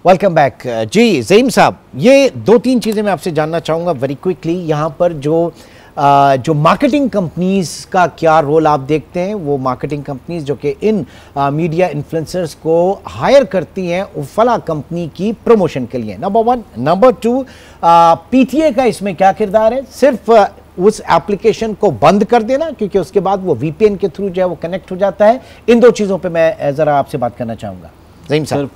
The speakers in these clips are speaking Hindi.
Welcome back. जी ज़हीम साहब, ये दो तीन चीज़ें मैं आपसे जानना चाहूँगा वेरी क्विकली। यहाँ पर जो मार्केटिंग कंपनीज का क्या रोल आप देखते हैं, वो मार्केटिंग कंपनीज जो कि इन मीडिया इन्फ्लुएंसर्स को हायर करती हैं फला कंपनी की प्रमोशन के लिए, number one. Number to, PTA का इसमें क्या किरदार है? सिर्फ उस एप्लीकेशन को बंद कर देना क्योंकि उसके बाद वो वीपीएन के थ्रू जो है वो कनेक्ट हो जाता है। इन दो चीज़ों पे मैं ज़रा आपसे बात करना चाहूँगा। सर,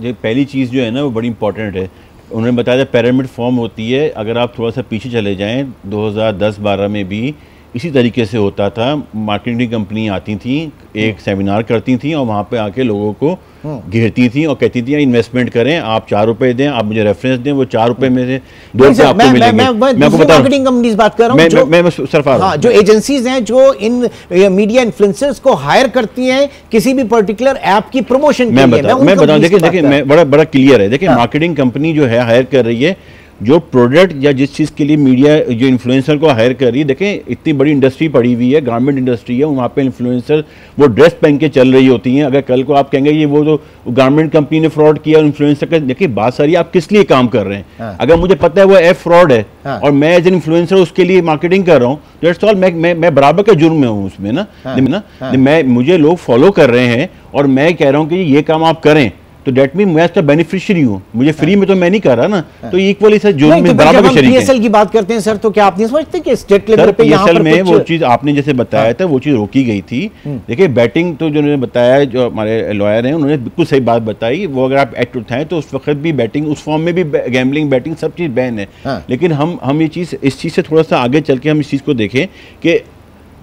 ये पहली चीज़ जो है ना वो बड़ी इंपॉर्टेंट है। उन्होंने बताया था पिरामिड फॉर्म होती है। अगर आप थोड़ा सा पीछे चले जाएं 2010-12 में भी इसी तरीके से होता था। मार्केटिंग कंपनी आती थी, एक सेमिनार करती थी और वहाँ पे आके लोगों को घेरती थी और कहती थी इन्वेस्टमेंट करें, आप 4 रुपए दें, आप मुझे रेफरेंस दें, वो 4 रुपए में से 2 रुपए आपको मिलेंगे। मैं आपको बता मार्केटिंग कंपनीज बात कर रहा हूँ, मैं सिर्फ हाँ, जो एजेंसीज हैं जो इन मीडिया इन्फ्लुएंसर्स को हायर करती हैं किसी भी पर्टिकुलर ऐप की प्रमोशन के लिए। मैं बताऊँ, देखिए मैं बड़ा क्लियर है। देखिए मार्केटिंग कंपनी जो है हायर कर रही है जो प्रोडक्ट या जिस चीज़ के लिए मीडिया जो इन्फ्लुएंसर को हायर कर रही है। देखें इतनी बड़ी इंडस्ट्री पड़ी हुई है, गारमेंट इंडस्ट्री है, वहाँ पे इन्फ्लुएंसर वो ड्रेस पहन के चल रही होती हैं। अगर कल को आप कहेंगे ये वो जो गारमेंट कंपनी ने फ्रॉड किया इन्फ्लुएंसर का, देखिए बात सारी आप किस लिए काम कर रहे हैं। हाँ। अगर मुझे पता है वो ऐप फ्रॉड है और मैं एज एन इन्फ्लुएंसर उसके लिए मार्केटिंग कर रहा हूँ, दैट्स ऑल। मैं बराबर का जुर्म में हूँ उसमें ना। मुझे लोग फॉलो कर रहे हैं और मैं कह रहा हूँ कि ये काम आप करें तो डेट मीन मैं इसका बेनिफिशियरी हूँ। मुझे फ्री में तो मैं नहीं कर रहा ना, तो इक्वली सर जो में बराबर के शरीक हैं। की बात करते हैं सर, तो क्या आप नहीं समझते कि स्टेट लेवल पे यहाँ पर में वो चीज आपने जैसे बताया था वो चीज रोकी गई थी। देखिए बैटिंग तो जो उन्होंने बताया, जो हमारे लॉयर हैं उन्होंने बिल्कुल सही बात बताई। वो अगर आप एक्ट उठाएं तो उस वक्त भी बैटिंग, उस फॉर्म में भी गैम्बलिंग, बैटिंग सब चीज बैन है। लेकिन हम ये चीज, इस चीज से थोड़ा सा आगे चल के हम इस चीज को देखें कि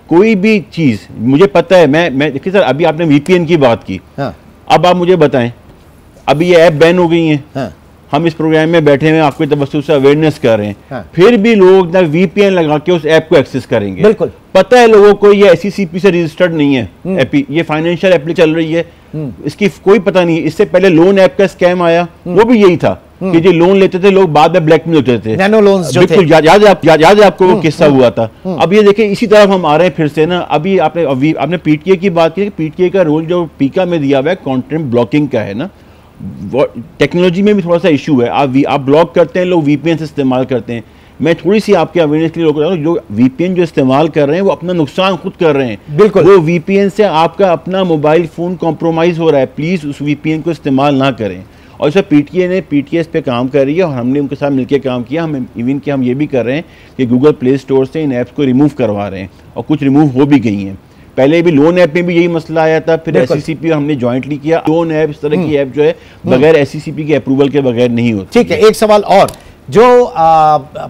कोई भी चीज मुझे पता है। मैं देखिए सर, अभी आपने वीपीएन की बात की, अब आप मुझे बताएं, अभी ये ऐप बैन हो गई हैं। हाँ। हम इस प्रोग्राम में बैठे हुए आपकी तवज्जो से अवेयरनेस कर रहे हैं। हाँ। फिर भी लोग ना वीपीएन लगा के उस ऐप को एक्सेस करेंगे। बिल्कुल पता है लोगों को ये एसईसीपी से रजिस्टर्ड नहीं है ऐप, ये फाइनेंशियल ऐप चल रही है, इसकी कोई पता नहीं। इससे पहले लोन ऐप का स्कैम आया, वो भी यही था कि जो लोन लेते थे लोग बाद में ब्लैकमेल होते थे, नैनो लोन्स जो थे। याद है आपको वो किस्सा हुआ था। अब ये देखिए इसी तरफ हम आ रहे हैं फिर से ना। अभी आपने पीटीए की बात की, पीटीए का रोल जो पीका में दिया हुआ है कंटेंट ब्लॉकिंग का है ना। टेक्नोलॉजी में भी थोड़ा सा इशू है। आप ब्लॉक करते हैं, लोग वीपीएन से इस्तेमाल करते हैं। मैं थोड़ी सी आपके अवेयरनेस के लिए लोग जो वीपीएन जो इस्तेमाल कर रहे हैं वो अपना नुकसान खुद कर रहे हैं। बिल्कुल, वो वीपीएन से आपका अपना मोबाइल फोन कॉम्प्रोमाइज हो रहा है। प्लीज उस वीपीएन को इस्तेमाल ना करें। और इस पीटीए पे काम कर रही है और हमने उनके साथ मिलकर काम किया। हम ये भी कर रहे हैं कि गूगल प्ले स्टोर से इन ऐप्स को रिमूव करवा रहे हैं और कुछ रिमूव हो भी गई हैं। पहले भी लोन ऐप में भी यही मसला आया था, फिर एसईसीपी हमने जॉइंटली किया। लोन ऐप इस तरह की ऐप जो है बगैर एसईसीपी के अप्रूवल के बगैर नहीं होती। ठीक है, एक सवाल और, जो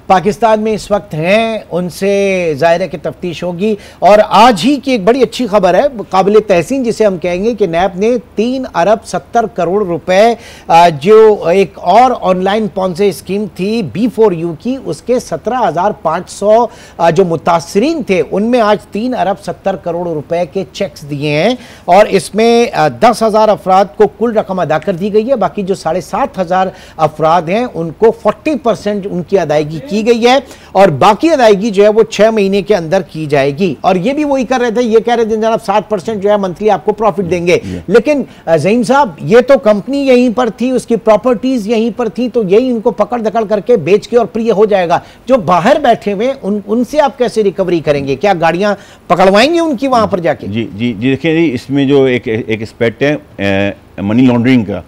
पाकिस्तान में इस वक्त हैं उनसे ज़ाहिर है कि तफ्तीश होगी। और आज ही की एक बड़ी अच्छी खबर है, काबिल तहसीन जिसे हम कहेंगे, कि नैब ने 3 अरब 70 करोड़ रुपए जो एक और ऑनलाइन पॉन्जी स्कीम थी B4U की, उसके 17,500 जो मुतासरीन थे उनमें आज 3 अरब 70 करोड़ रुपए के चेक्स दिए हैं। और इसमें 10,000 अफराद को कुल रकम अदा कर दी गई है। बाकी जो 7,500 अफराद हैं उनको 40% उनकी अदायगी की गई है और बाकी अदायगी जो है वो 6 महीने के अंदर की जाएगी। और ये भी वही कर रहे थे, ये कह रहे थे जनाब 7% जो है मंथली आपको प्रॉफिट देंगे। लेकिन ज़हीम साहब, ये तो कंपनी यहीं पर थी, उसकी प्रॉपर्टीज यहीं पर थी, तो यही इनको पकड़ दकड़ करके बेच के और फिर ये हो जाएगा। जो बाहर बैठे हुए उनसे आप कैसे रिकवरी करेंगे? क्या गाड़ियां पकड़वाएंगे उनकी वहां पर जाके? जी जी जी, देखिए इसमें जो एक एस्पेक्ट है मनी लॉन्ड्रिंग का,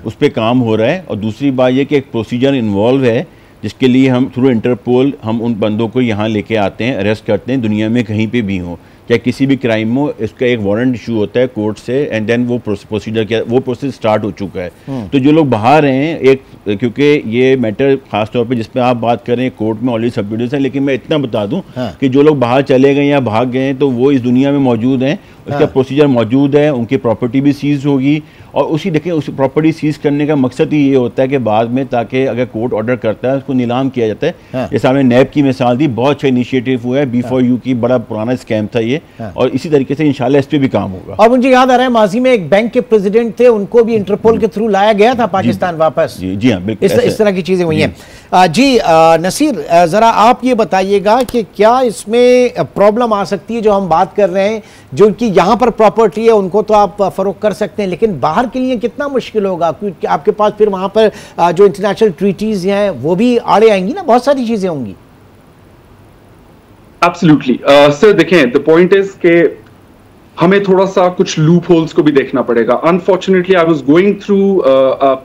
उस पर काम हो रहा है। और दूसरी बात यह कि एक प्रोसीजर इन्वॉल्व है जिसके लिए हम थ्रू इंटरपोल हम उन बंदों को यहाँ लेके आते हैं, अरेस्ट करते हैं, दुनिया में कहीं पे भी हो, चाहे किसी भी क्राइम हो। इसका एक वारंट इशू होता है कोर्ट से एंड देन वो प्रोसीजर क्या, वो प्रोसेस स्टार्ट हो चुका है। तो जो लोग बाहर हैं, एक क्योंकि ये मैटर खासतौर पे जिस पे आप बात कर रहे हैं कोर्ट में ऑलरेडी सबजुडिस है, लेकिन मैं इतना बता दूं कि जो लोग बाहर चले गए या भाग गए हैं तो वो इस दुनिया में मौजूद हैं, उसका प्रोसीजर मौजूद है, उनकी प्रॉपर्टी भी सीज होगी। और उसी देखिए उस प्रॉपर्टी सीज करने का मकसद ही ये होता है कि बाद में ताकि अगर कोर्ट ऑर्डर करता है उसको नीलाम किया जाता है। जैसे हमने नैब की मिसाल दी, बहुत अच्छा इनिशिएटिव हुआ है। B4U की बड़ा पुराना स्कैम था ये, और इसी तरीके से इंशाल्लाह इस पे भी काम होगा। और मुझे याद आ रहा है माजी में एक बैंक के प्रेसिडेंट थे, उनको भी इंटरपोल के थ्रू लाया गया था पाकिस्तान वापस। जी हाँ, बिल्कुल इस तरह की चीजें हुई हैं। जी नसीर, जरा आप ये बताइएगा कि क्या इसमें प्रॉब्लम आ सकती है? जो हम बात कर रहे हैं, जो उनकी यहाँ पर प्रॉपर्टी है उनको तो आप फरोख्त कर सकते हैं, लेकिन बाहर के लिए कितना मुश्किल होगा, क्योंकि आपके पास फिर वहां पर जो इंटरनेशनल ट्रीटीज हैं वो भी आड़े आएंगी ना, बहुत सारी चीजें होंगी। एब्सोल्युटली सर, देखें द पॉइंट इज के हमें थोड़ा सा कुछ लूप होल्स को भी देखना पड़ेगा। Unfortunately I was going through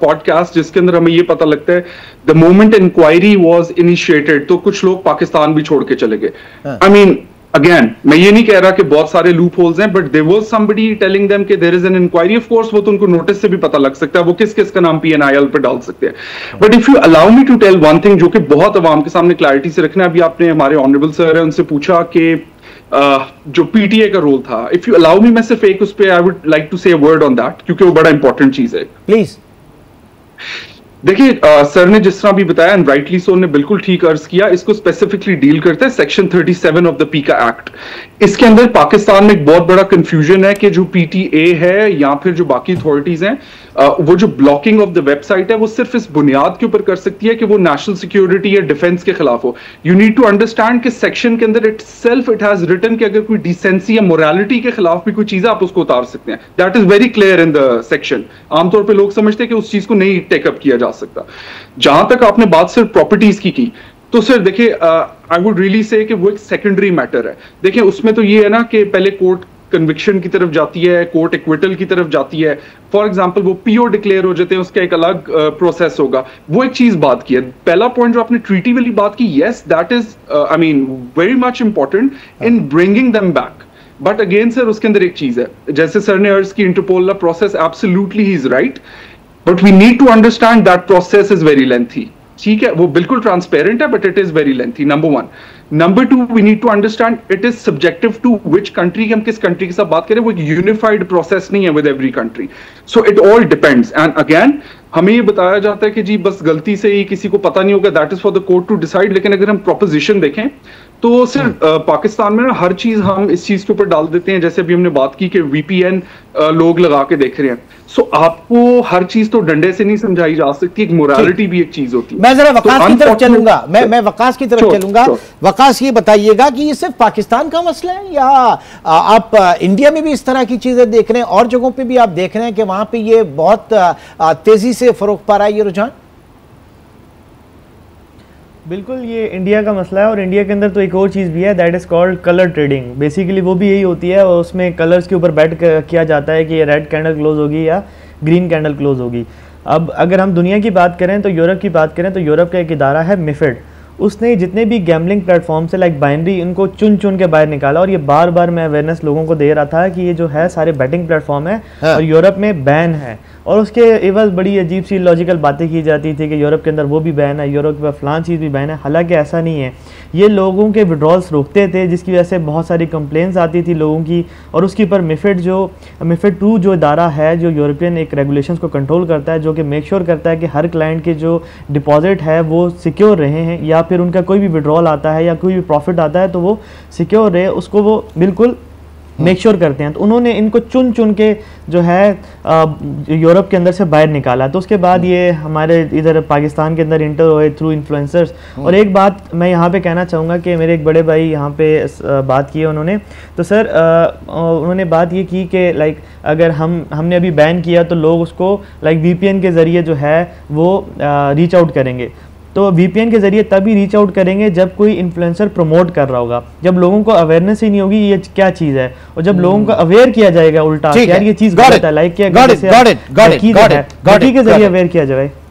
podcast जिसके अंदर हमें ये पता लगता है the moment inquiry was initiated तो कुछ लोग पाकिस्तान भी छोड़ के चले गए। आई मीन अगेन मैं ये नहीं कह रहा कि बहुत सारे लूप होल्स हैं, but there was somebody telling them कि there is an inquiry. Of course वो तो उनको नोटिस से भी पता लग सकता है, वो किस किस का नाम PNIL पे डाल सकते हैं। But if you allow me to tell one thing जो कि बहुत अवाम के सामने क्लैरिटी से रखना है, अभी आपने हमारे ऑनरेबल सर है उनसे पूछा कि जो PTA का रोल था, इफ यू अलाउ मी मैं सिर्फ एक उस पे आई वुड लाइक टू से अ वर्ड ऑन दैट, क्योंकि वो बड़ा इंपॉर्टेंट चीज है। प्लीज देखिए सर ने जिस तरह भी बताया एंड राइटली सो ने बिल्कुल ठीक अर्ज किया, इसको स्पेसिफिकली डील करता है सेक्शन 37 ऑफ द पीका एक्ट। इसके अंदर पाकिस्तान में एक बहुत बड़ा कंफ्यूजन है कि जो PTA है या फिर जो बाकी अथॉरिटीज हैं वो जो ब्लॉकिंग ऑफ द वेबसाइट है वो सिर्फ इस बुनियाद के ऊपर कर सकती है कि वो नेशनल सिक्योरिटी या डिफेंस के खिलाफ हो। यू नीड टू अंडरस्टैंड कि सेक्शन के अंदर इट हैज रिटन कि अगर कोई डिसेंसी या मोरालिटी के खिलाफ भी कोई चीज आप उसको उतार सकते हैं। That is very clear in the section. आमतौर पर लोग समझते हैं कि उस चीज को नहीं टेकअप किया जा सकता। जहां तक आपने बात सिर्फ प्रॉपर्टीज की तो सर देखिए आई वुड रियली से कि वो एक सेकेंडरी मैटर है। देखिए उसमें तो ये है ना कि पहले कोर्ट कन्विक्शन की तरफ जाती है, कोर्ट एक्विटल की तरफ जाती है। फॉर एग्जांपल वो PO डिक्लेयर हो जाते हैं, उसका एक अलग प्रोसेस होगा। वो एक चीज बात की है। पहला पॉइंट जो आपने ट्रीटी वाली बात की, yes that is I mean very much important in bringing them back. But again sir उसके अंदर एक चीज है, जैसे सर ने अर्ज की Interpol process, absolutely he is right, but we need to understand that process is very lengthy. ठीक है, वो बिल्कुल ट्रांसपेरेंट है but it is very lengthy, number one. Number two, we need to understand it is subjective to which country. हम किस कंट्री के साथ बात करें, वो एक यूनिफाइड प्रोसेस नहीं है with every country. So it all depends. And again हमें ये बताया जाता है कि जी बस गलती से ही किसी को पता नहीं होगा, that is for the court to decide. लेकिन अगर हम प्रोपोजिशन देखें तो सिर्फ पाकिस्तान में ना हर चीज हम इस चीज के ऊपर डाल देते हैं। जैसे अभी हमने बात की कि VPN लोग लगा के देख रहे हैं। सो आपको हर चीज तो डंडे से नहीं समझाई जा सकती, एक मोरालिटी भी एक चीज होती है। मैं जरा वकास की तरफ चलूंगा, मैं वकास की तरफ चलूंगा। वकास ये बताइएगा कि ये सिर्फ पाकिस्तान का मसला है या आप इंडिया में भी इस तरह की चीजें देख रहे हैं, और जगहों पे भी आप देख रहे हैं कि वहां पे ये बहुत तेजी से फरोग पा रहा है ये रुझान? बिल्कुल, ये इंडिया का मसला है। और इंडिया के अंदर तो एक और चीज़ भी है, that is called colour trading. Basically वो भी यही होती है, और उसमें कलर्स के ऊपर बैट किया जाता है कि ये रेड कैंडल क्लोज होगी या ग्रीन कैंडल क्लोज होगी। अब अगर हम दुनिया की बात करें तो यूरोप की बात करें तो यूरोप का एक इदारा है MiFID। उसने जितने भी गैम्बलिंग प्लेटफॉर्म से लाइक बाइनरी, इनको चुन चुन के बाहर निकाला। और ये बार बार मैं अवेयरनेस लोगों को दे रहा था कि ये जो है सारे बैटिंग प्लेटफॉर्म है और यूरोप में बैन है। और उसके एवज बड़ी अजीब सी लॉजिकल बातें की जाती थी कि यूरोप के अंदर वो भी बैन है, यूरोप में फलां चीज़ भी बैन है। हालांकि ऐसा नहीं है। ये लोगों के विड्रॉल्स रोकते थे, जिसकी वजह से बहुत सारी कंप्लेंट्स आती थी लोगों की। और उसके ऊपर MiFID 2 जो इदारा है, जो यूरोपियन एक रेगुलेशंस को कंट्रोल करता है, जो कि मेक श्योर करता है कि हर क्लाइंट के जो डिपॉजिट है वो सिक्योर रहे हैं, या फिर उनका कोई भी विड्रॉल आता है या कोई भी प्रॉफिट आता है तो वो सिक्योर रहे, उसको वो बिल्कुल मेक श्योर करते हैं। तो उन्होंने इनको चुन चुन के जो है यूरोप के अंदर से बाहर निकाला। तो उसके बाद ये हमारे इधर पाकिस्तान के अंदर इंटर हुए थ्रू इन्फ्लुएंसर्स। और एक बात मैं यहाँ पे कहना चाहूँगा कि मेरे एक बड़े भाई यहाँ पे बात की है उन्होंने, तो सर उन्होंने बात ये की कि लाइक अगर हमने अभी बैन किया तो लोग उसको लाइक VPN के ज़रिए जो है वो रीच आउट करेंगे। तो VPN के जरिए तभी रीच आउट करेंगे जब कोई इन्फ्लुएंसर प्रमोट कर रहा होगा, जब लोगों को अवेयरनेस ही नहीं होगी ये क्या चीज़ है, और जब लोगों को अवेयर किया जाएगा उल्टा यार ये चीज़ गलत है, लाइक के जरिए अवेयर किया जाए।